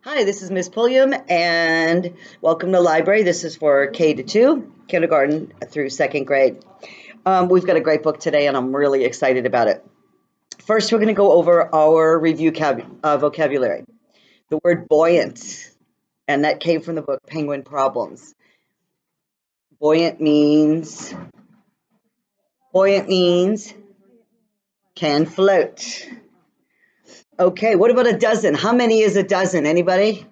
Hi, this is Miss Pulliam, and welcome to library. This is for K to 2, kindergarten through second grade. We've got a great book today, and I'm really excited about it. First, we're going to go over our review vocabulary. The word buoyant, and that came from the book Penguin Problems. Buoyant means can float. Okay, what about a dozen? How many is a dozen? Anybody?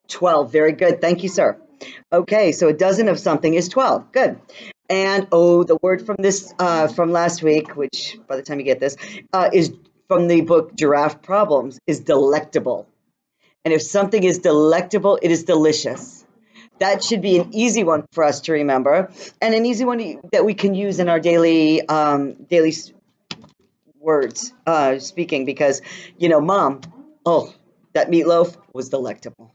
12. Very good. Thank you, sir. Okay, so a dozen of something is 12. Good. And the word from this from last week, which by the time you get this, is from the book Giraffe Problems, is delectable. And if something is delectable, it is delicious. That should be an easy one for us to remember, and an easy one that we can use in our daily words speaking. Because Mom, oh, that meatloaf was delectable.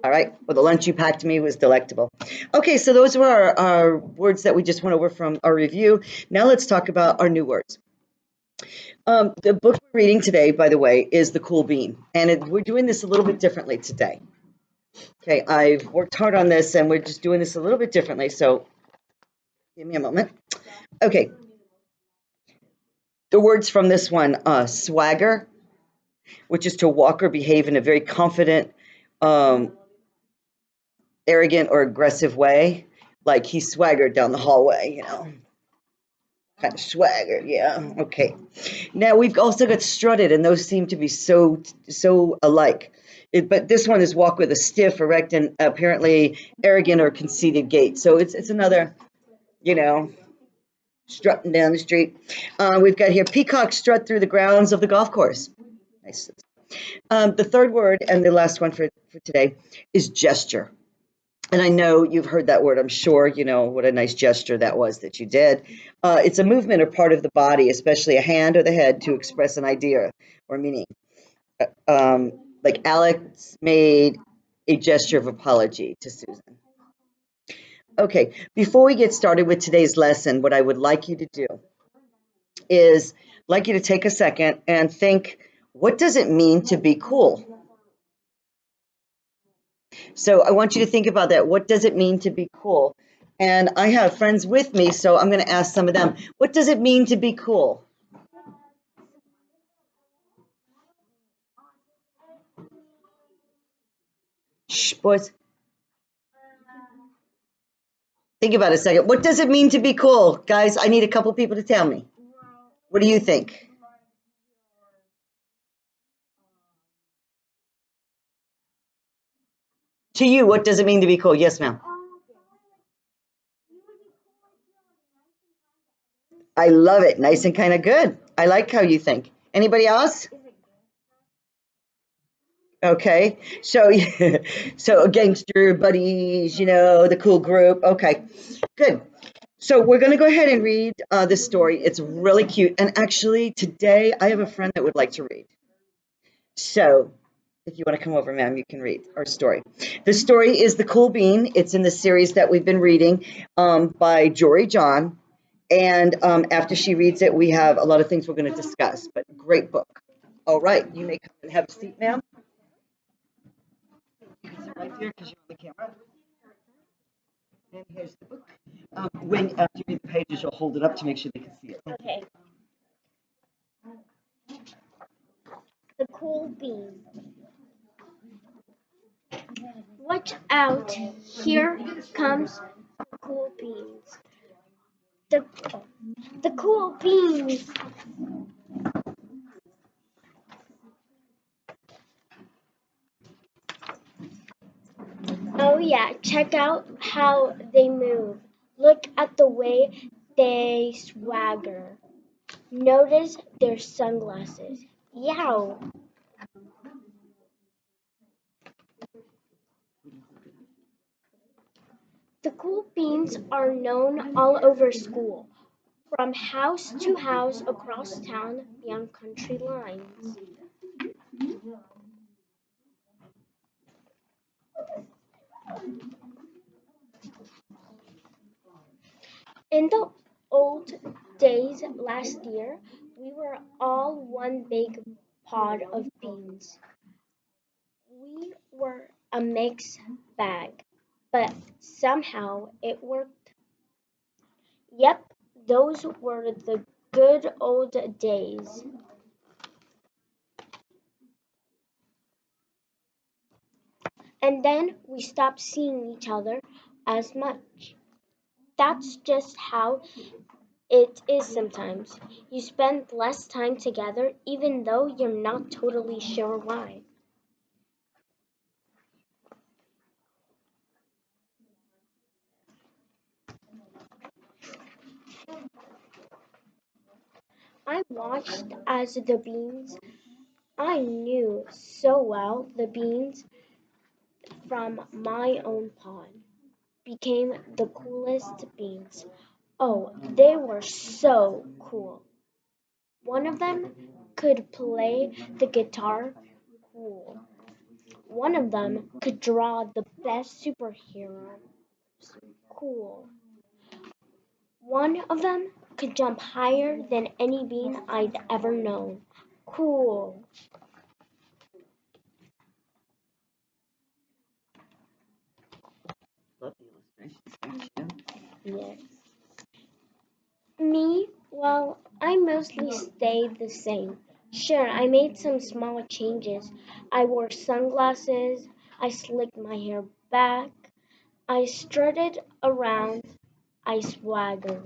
All right. Well, the lunch you packed me was delectable. Okay, so those were our words that we just went over from our review. Now let's talk about our new words. The book we're reading today, by the way, is The Cool Bean. And we're doing this a little bit differently today. Okay, I've worked hard on this, and we're just doing this a little bit differently. So give me a moment. Okay. The words from this one, swagger, which is to walk or behave in a very confident, arrogant, or aggressive way. Like he swaggered down the hallway, kind of swaggered. Yeah. Okay. Now we've also got strutted, and those seem to be so alike. But this one is walk with a stiff, erect, and apparently arrogant or conceited gait. So it's another, strutting down the street. We've got here peacock strut through the grounds of the golf course. Nice. The third word and the last one for today is gesture. And I know you've heard that word. I'm sure you know what a nice gesture that was that you did. It's a movement or part of the body, especially a hand or the head, to express an idea or meaning. Like Alex made a gesture of apology to Susan. Okay, before we get started with today's lesson, what I would like you to do is like you to take a second and think, what does it mean to be cool? So I want you to think about that. What does it mean to be cool? And I have friends with me, so I'm going to ask some of them, what does it mean to be cool? Shh, boys. Think about it a second. What does it mean to be cool? Guys, I need a couple people to tell me. What do you think? To you, what does it mean to be cool? Yes, ma'am. I love it. Nice and kind of good. I like how you think. Anybody else? Okay. So, so gangster buddies, the cool group. Okay. Good. So we're going to go ahead and read this story. It's really cute. And actually, today I have a friend that would like to read. So if you want to come over, ma'am, you can read our story. The story is The Cool Bean. It's in the series that we've been reading by Jory John. And after she reads it, we have a lot of things we're going to discuss. But great book. All right. You may come and have a seat, ma'am. You can sit right there because you're on the camera. And here's the book. When after you read the pages, you'll hold it up to make sure they can see it. Okay. The Cool Bean. Watch out, here comes the Cool Beans. The, the Cool Beans. Oh yeah, check out how they move. Look at the way they swagger. Notice their sunglasses. Yow! The Cool Beans are known all over school, from house to house across town beyond country lines. In the old days last year, We were all one big pod of beans. We were a mixed bag, but somehow it worked. Yep, those were the good old days. And then we stopped seeing each other as much. That's just how it is sometimes. You spend less time together even though you're not totally sure why. I watched as the beans I knew so well the beans from my own pod became the coolest beans. Oh, they were so cool. One of them could play the guitar cool. One of them could draw the best superhero cool. One of them could jump higher than any bean I'd ever known. Cool. Love the illustrations, don't you? Yes. Me, well, I mostly stayed the same. Sure, I made some small changes. I wore sunglasses, I slicked my hair back, I strutted around, I swaggered.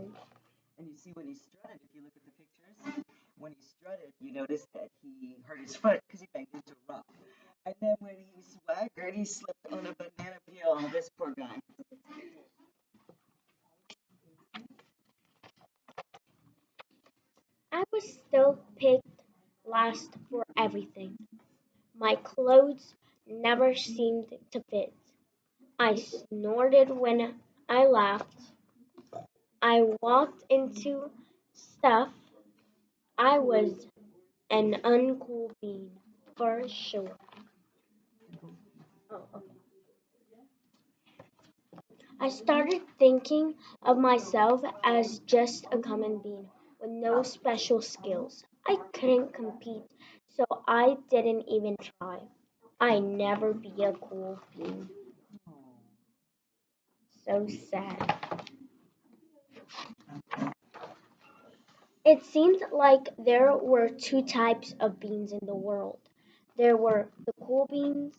And you see when he strutted, if you look at the pictures, when he strutted, you notice that he hurt his foot because he banged into a rock. And then when he swaggered, he slipped on a banana peel. This poor guy. I was still picked last for everything. My clothes never seemed to fit. I snorted when I laughed. I walked into stuff. I was an uncool bean, for sure. Oh, okay. I started thinking of myself as just a common bean with no special skills. I couldn't compete, so I didn't even try. I never be a cool bean. So sad. It seemed like there were two types of beans in the world. There were the cool beans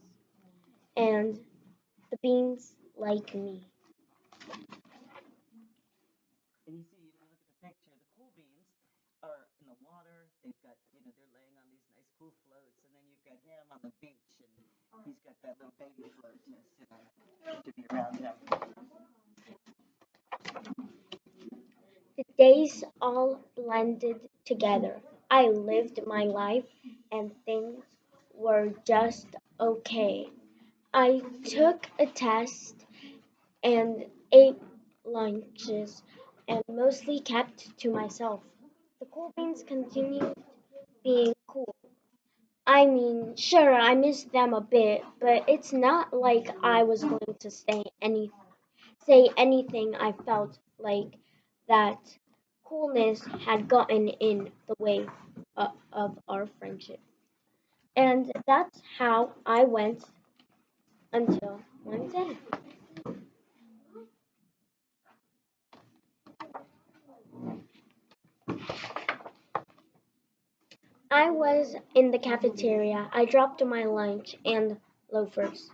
and the beans like me. And you see, if you look at the picture, the cool beans are in the water. They've got, they're laying on these nice cool floats. And then you've got him on the beach, and he's got that little baby float to sit on, to be around him. The days all blended together. I lived my life and things were just okay. I took a test and ate lunches and mostly kept to myself. The cool beans continued being cool. I mean, sure, I miss them a bit, but it's not like I was going to say anything I felt like that coolness had gotten in the way of our friendship. And that's how I went until one day. I was in the cafeteria. I dropped my lunch and loafers.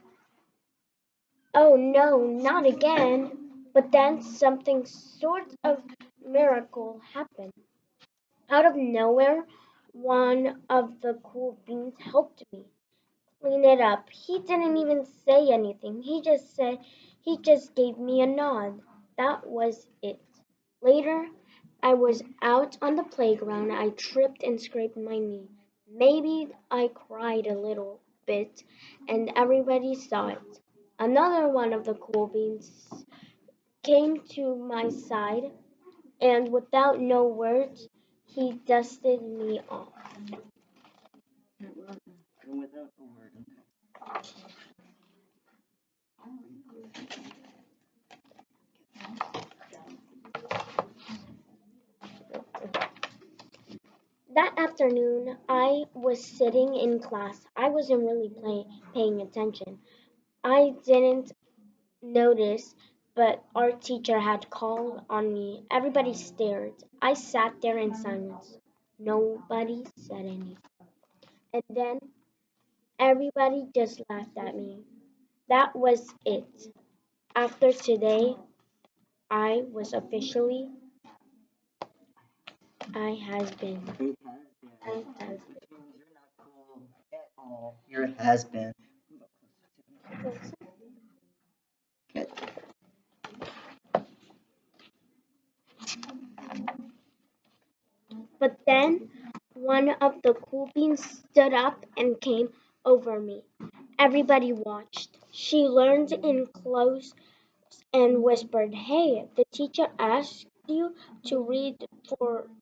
Oh no, not again. But then something sort of miracle happened. Out of nowhere, one of the cool beans helped me clean it up. He didn't even say anything. He just gave me a nod. That was it. Later, I was out on the playground. I tripped and scraped my knee. Maybe I cried a little bit, and everybody saw it. Another one of the cool beans came to my side, and without no words, he dusted me off. And without a word. afternoon, I was sitting in class. I wasn't really paying attention. I didn't notice, but our teacher had called on me. Everybody stared. I sat there in silence. Nobody said anything. And then everybody just laughed at me. That was it. After today, I was officially I has been. It has been. I has Which means you're not cool at all. You're a has been. Good. But then one of the cool beans stood up and came over me. Everybody watched. She leaned in close and whispered, "Hey, the teacher asked you to read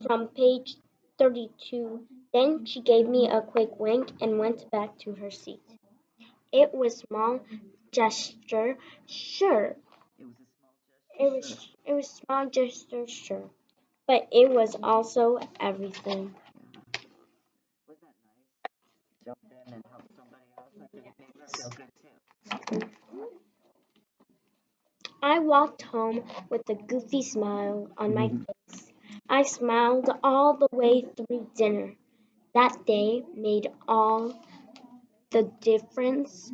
from page 32." Then she gave me a quick wink and went back to her seat. It was small gesture, sure. It was a small It gesture. Sure. was small gesture, sure. But it was also everything. Wasn't that nice? Jump in and help somebody else. Like it made her feel good too. I walked home with a goofy smile on my face. I smiled all the way through dinner. That day made all the difference.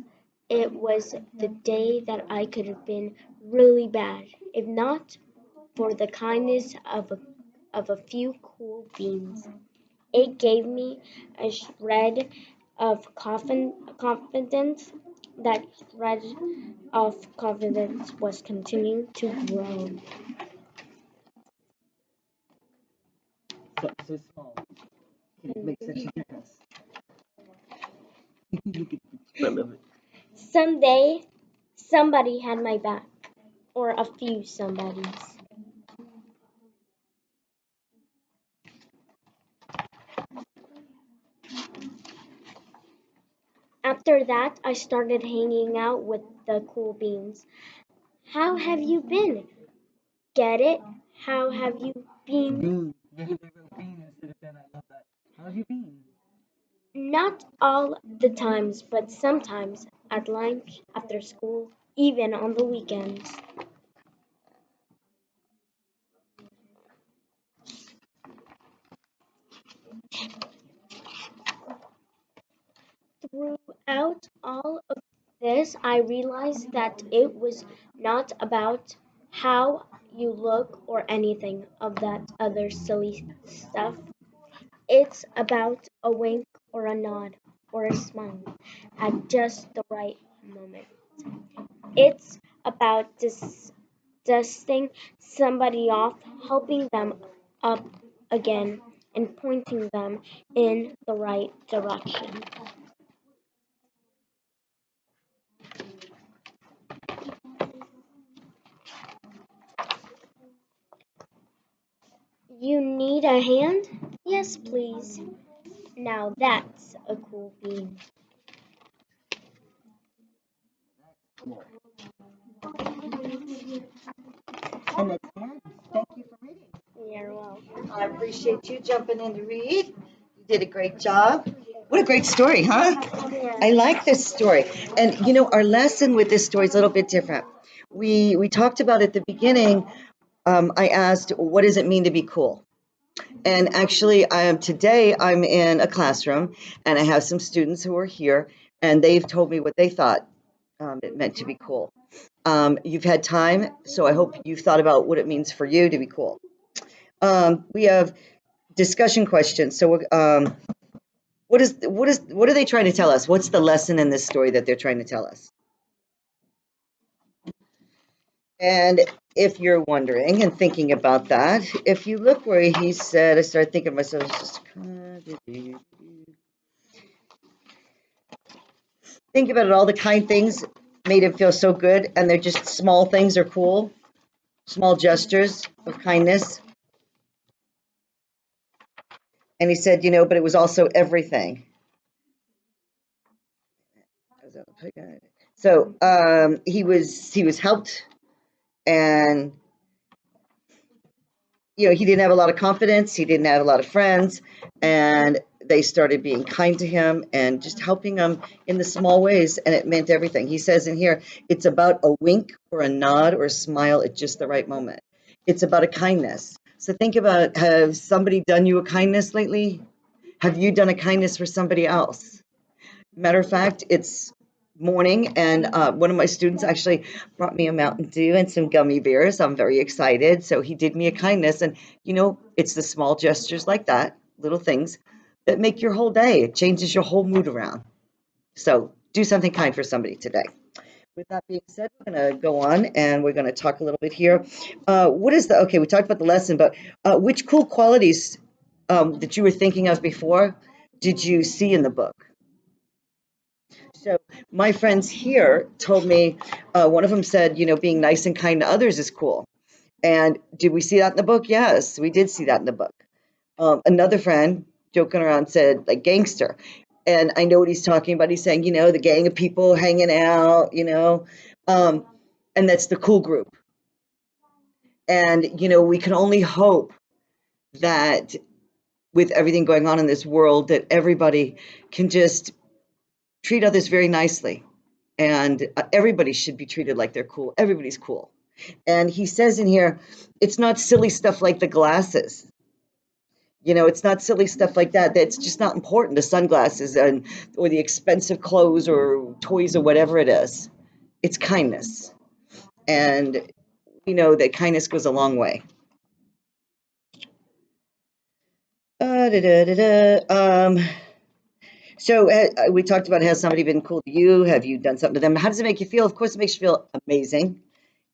It was the day that I could have been really bad, if not for the kindness of a few cool beans. It gave me a shred of confidence. That shred of confidence was continuing to grow. Something so small can make such a difference. Look at the I love it. Someday, somebody had my back, or a few somebodies. After that, I started hanging out with the cool beans. How have you been? Get it? How have you been? Bean. Yeah, they wrote bean instead of Ben. I love that. How have you been? Not all the times, but sometimes at lunch, after school, even on the weekends. Throughout all of this, I realized that it was not about how you look or anything of that other silly stuff. It's about a wink or a nod or a smile at just the right moment. It's about dusting somebody off, helping them up again, and pointing them in the right direction. You need a hand? Yes, please. Now that's a cool bean. Cool. And that's the end. Thank you for reading. You're welcome. I appreciate you jumping in to read. You did a great job. What a great story, huh? I Yeah. like this story. And you know, our lesson with this story is a little bit different. We talked about at the beginning. I asked, "What does it mean to be cool?" And actually, today I'm in a classroom, and I have some students who are here, and they've told me what they thought it meant to be cool. You've had time, so I hope you've thought about what it means for you to be cool. We have discussion questions. So, what are they trying to tell us? What's the lesson in this story that they're trying to tell us? And if you're wondering and thinking about that, if you look where he said, I started thinking to myself, just think about it. All the kind things made him feel so good, and they're just small things are cool, small gestures of kindness. And he said, but it was also everything. So he was helped, and he didn't have a lot of confidence. He didn't have a lot of friends, and they started being kind to him and just helping him in the small ways, and it meant everything. He says in here, it's about a wink or a nod or a smile at just the right moment. It's about a kindness. So think about, have somebody done you a kindness lately? Have you done a kindness for somebody else? Matter of fact, it's morning, and one of my students actually brought me a Mountain Dew and some gummy bears. I'm very excited. So he did me a kindness, and it's the small gestures like that, little things that make your whole day. It changes your whole mood around. So do something kind for somebody today. With that being said, we're going to go on and we're going to talk a little bit here. Okay, we talked about the lesson, but which cool qualities that you were thinking of before did you see in the book? So my friends here told me, one of them said, being nice and kind to others is cool. And did we see that in the book? Yes, we did see that in the book. Another friend joking around said, like, gangster. And I know what he's talking about. He's saying, the gang of people hanging out, and that's the cool group. And, we can only hope that with everything going on in this world, that everybody can just treat others very nicely. And everybody should be treated like they're cool. Everybody's cool. And he says in here, it's not silly stuff like the glasses. It's not silly stuff like that. That's just not important. The sunglasses or the expensive clothes or toys or whatever it is. It's kindness. And we know that kindness goes a long way. So we talked about, has somebody been cool to you? Have you done something to them? How does it make you feel? Of course, it makes you feel amazing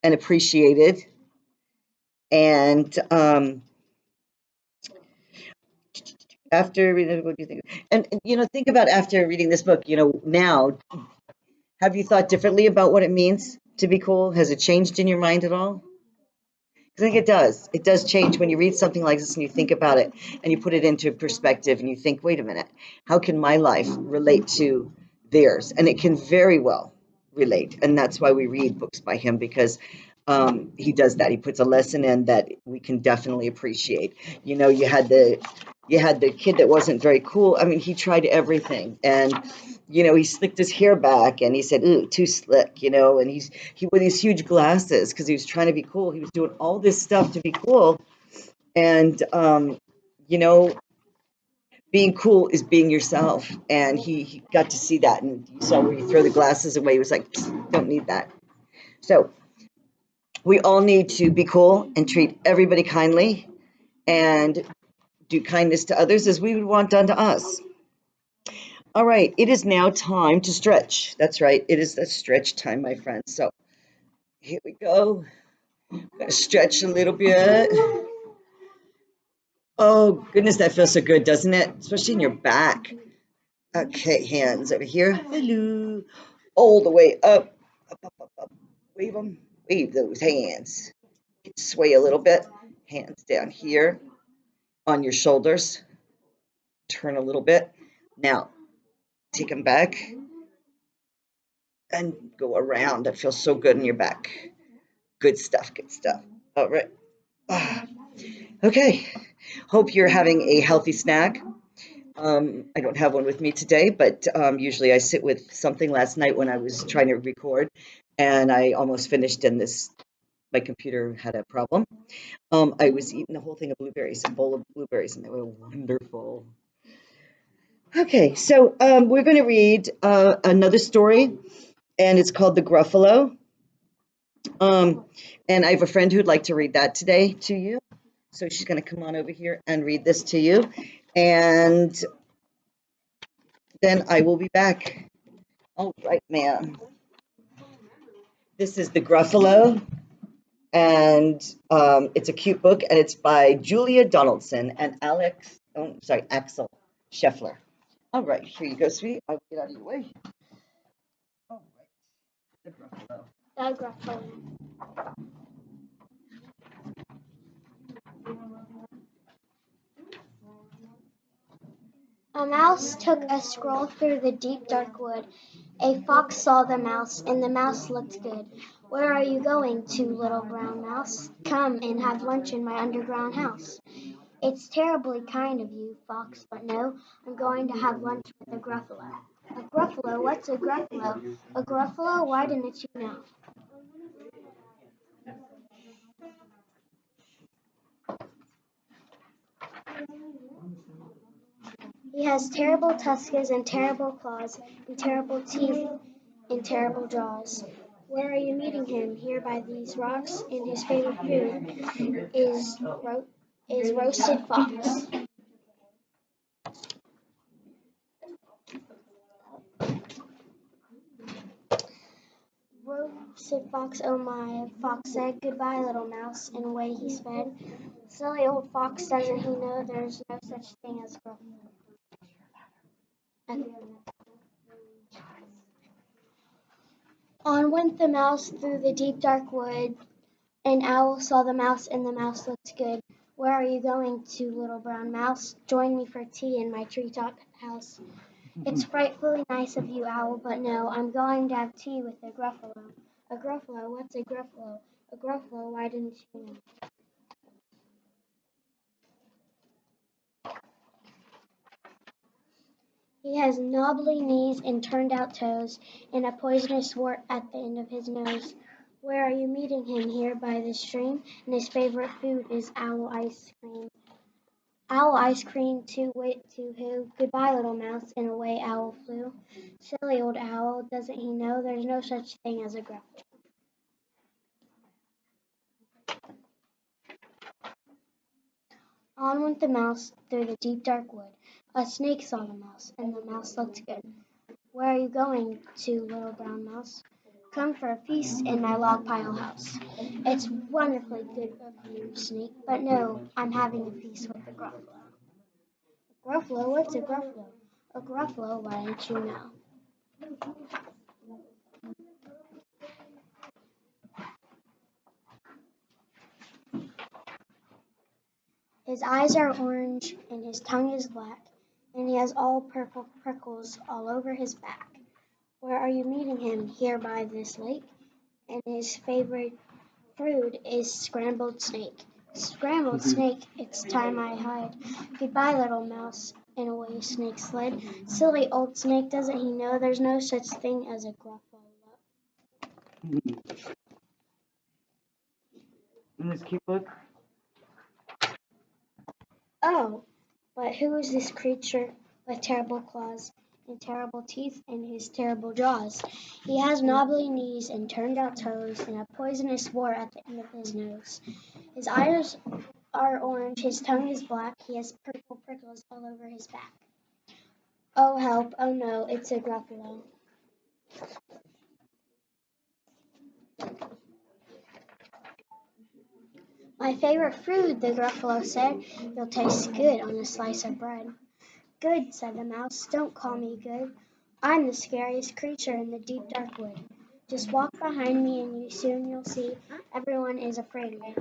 and appreciated. And after reading, what do you think? And think about after reading this book. Now, have you thought differently about what it means to be cool? Has it changed in your mind at all? I think it does. It does change when you read something like this and you think about it and you put it into perspective and you think, wait a minute, how can my life relate to theirs? And it can very well relate. And that's why we read books by him, because he does that. He puts a lesson in that we can definitely appreciate. You had the kid that wasn't very cool. I mean, he tried everything, and he slicked his hair back, and he said, "Ooh, too slick," and he wore these huge glasses because he was trying to be cool. He was doing all this stuff to be cool, and you know, being cool is being yourself. And he got to see that, and you saw where you throw the glasses away. He was like, "Don't need that." So we all need to be cool and treat everybody kindly, and do kindness to others as we would want done to us. All right, it is now time to stretch. That's right, it is the stretch time, my friends. So here we go. Gonna stretch a little bit. Oh, goodness, that feels so good, doesn't it? Especially in your back. Okay, hands over here. Hello. All the way up. Up, up, up, up. Wave them. Wave those hands. Sway a little bit. Hands down here on your shoulders. Turn a little bit. Now, take them back and go around. That feels so good in your back. Good stuff, good stuff. All right. Ah, okay. Hope you're having a healthy snack. I don't have one with me today, but usually I sit with something. Last night when I was trying to record, and I almost finished, and my computer had a problem. I was eating a whole thing of blueberries, a bowl of blueberries, and they were wonderful. Okay, so we're going to read another story, and it's called The Gruffalo. And I have a friend who'd like to read that today to you. So she's going to come on over here and read this to you. And then I will be back. All right, ma'am. This is The Gruffalo, and it's a cute book, and it's by Julia Donaldson and Axel Scheffler. All right, here you go, sweetie. I'll get out of your way. All right, The Gruffalo. The Gruffalo. A mouse took a stroll through the deep dark wood. A fox saw the mouse, and the mouse looked good. "Where are you going to, little brown mouse?" "Come and have lunch in my underground house." It's terribly kind of you, Fox, but no, I'm going to have lunch with a Gruffalo. A Gruffalo? What's a Gruffalo? A Gruffalo? Why didn't you know? He has terrible tusks and terrible claws and terrible teeth and terrible jaws. Where are you meeting him? Here by these rocks, and his favorite food is roasted fox. Roasted fox, oh my, Fox said, goodbye, little mouse, and away he sped. Silly old fox, doesn't he know there's no such thing as gruff? On went the mouse through the deep dark wood. An owl saw the mouse, and the mouse looked good. Where are you going to, little brown mouse? Join me for tea in my treetop house. It's frightfully nice of you, owl, but no, I'm going to have tea with a Gruffalo. A Gruffalo? What's a Gruffalo? A Gruffalo? Why didn't you know? He has knobbly knees and turned out toes, and a poisonous wart at the end of his nose. Where are you meeting him? Here by the stream, and his favorite food is owl ice cream. Owl ice cream, to wit, to who? Goodbye, little mouse, and away owl flew. Silly old owl, doesn't he know there's no such thing as a Gruffalo? On went the mouse through the deep dark wood. A snake saw the mouse, and the mouse looked good. Where are you going to, little brown mouse? Come for a feast in my log pile house. It's wonderfully good of you, snake, but no, I'm having a feast with the Gruffalo. Gruffalo? What's a Gruffalo? A Gruffalo? Why don't you know? His eyes are orange and his tongue is black, and he has all purple prickles all over his back. Where are you meeting him? Here by this lake, and his favorite fruit is scrambled snake. Scrambled snake, it's time I hide. Goodbye, little mouse, and away snake slid. Silly old snake, doesn't he know there's no such thing as a Gruffalo? In this cute book? Oh, but who is this creature with terrible claws and terrible teeth and his terrible jaws? He has knobbly knees and turned out toes and a poisonous wart at the end of his nose. His eyes are orange, his tongue is black, he has purple prickles all over his back. Oh help, oh no, it's a Gruffalo. My favorite food, the Gruffalo said. You'll taste good on a slice of bread. Good, said the mouse. Don't call me good. I'm the scariest creature in the deep dark wood. Just walk behind me and soon you'll see everyone is afraid of me.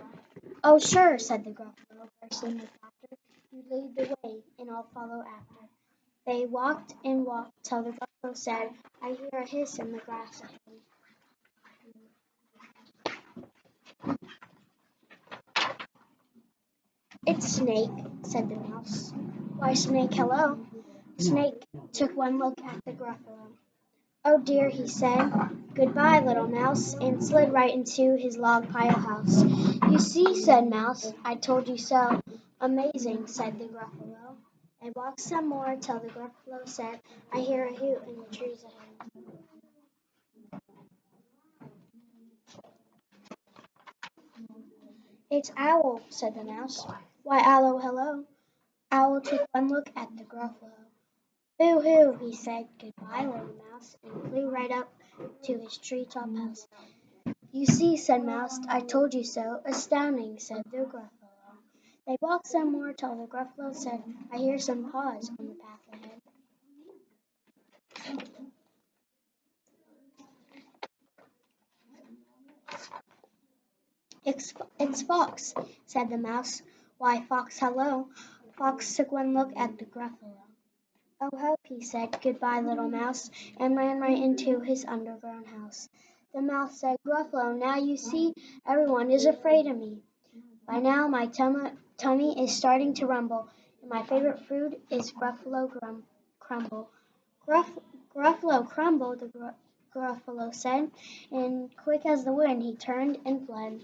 Oh, sure, said the Gruffalo, bursting with laughter. You lead the way, and I'll follow after. They walked and walked till the Gruffalo said, I hear a hiss in the grass ahead. It's Snake, said the mouse. Why, Snake, hello. Snake took one look at the Gruffalo. Oh dear, he said, goodbye, little mouse, and slid right into his log pile house. You see, said Mouse, I told you so. Amazing, said the Gruffalo. They walked some more till the Gruffalo said, I hear a hoot in the trees ahead. It's Owl, said the Mouse. Why, Owl, hello. Owl took one look at the Gruffalo. Boo-hoo, he said, goodbye, little mouse, and flew right up to his treetop house. You see, said Mouse, I told you so. Astounding, said the Gruffalo. They walked some more till the Gruffalo said, I hear some paws on the path ahead. It's Fox, said the Mouse. Why, Fox, hello. Fox took one look at the Gruffalo. Oh, help, he said, goodbye, little mouse, and ran right into his underground house. The mouse said, Gruffalo, now you see, everyone is afraid of me. By now my tummy is starting to rumble, and my favorite food is Crumble. Gruffalo Crumble, the Gruffalo said, and quick as the wind he turned and fled.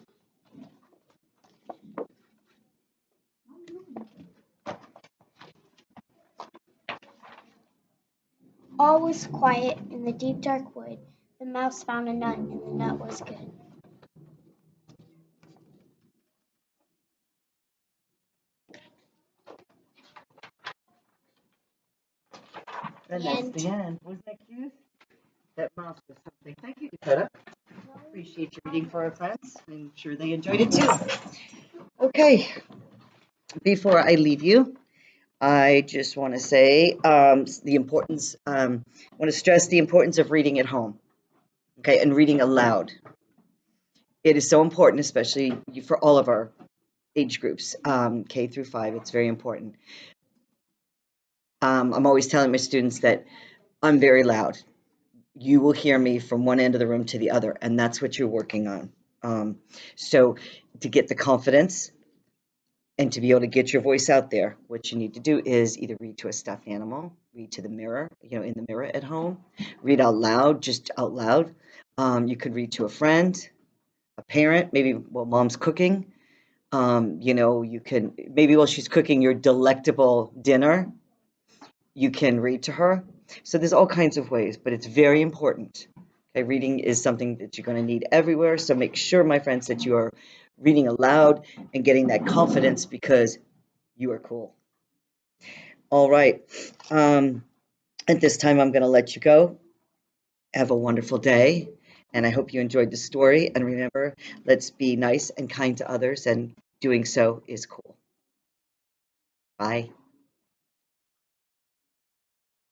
All was quiet in the deep dark wood. The mouse found a nut, and the nut was good. And The that's end. the end. Wasn't that cute? That mouse was something. Thank you, Dakota. Appreciate you reading for our friends. I'm sure they enjoyed it too. Okay, before I leave you, I just want to say the importance, I want to stress the importance of reading at home, okay, and reading aloud. It is so important, especially for all of our age groups, K through 5. It's very important. I'm always telling my students that I'm very loud. You will hear me from one end of the room to the other, and that's what you're working on. So to get the confidence and to be able to get your voice out there, what you need to do is either read to a stuffed animal, read to the mirror, in the mirror at home, read out loud, just out loud. You could read to a friend, a parent, maybe while mom's cooking. You can maybe while she's cooking your delectable dinner, you can read to her. So there's all kinds of ways, but it's very important. Okay, reading is something that you're going to need everywhere. So make sure, my friends, that you are reading aloud and getting that confidence because you are cool. All right. At this time, I'm going to let you go. Have a wonderful day. And I hope you enjoyed the story. And remember, let's be nice and kind to others. And doing so is cool. Bye.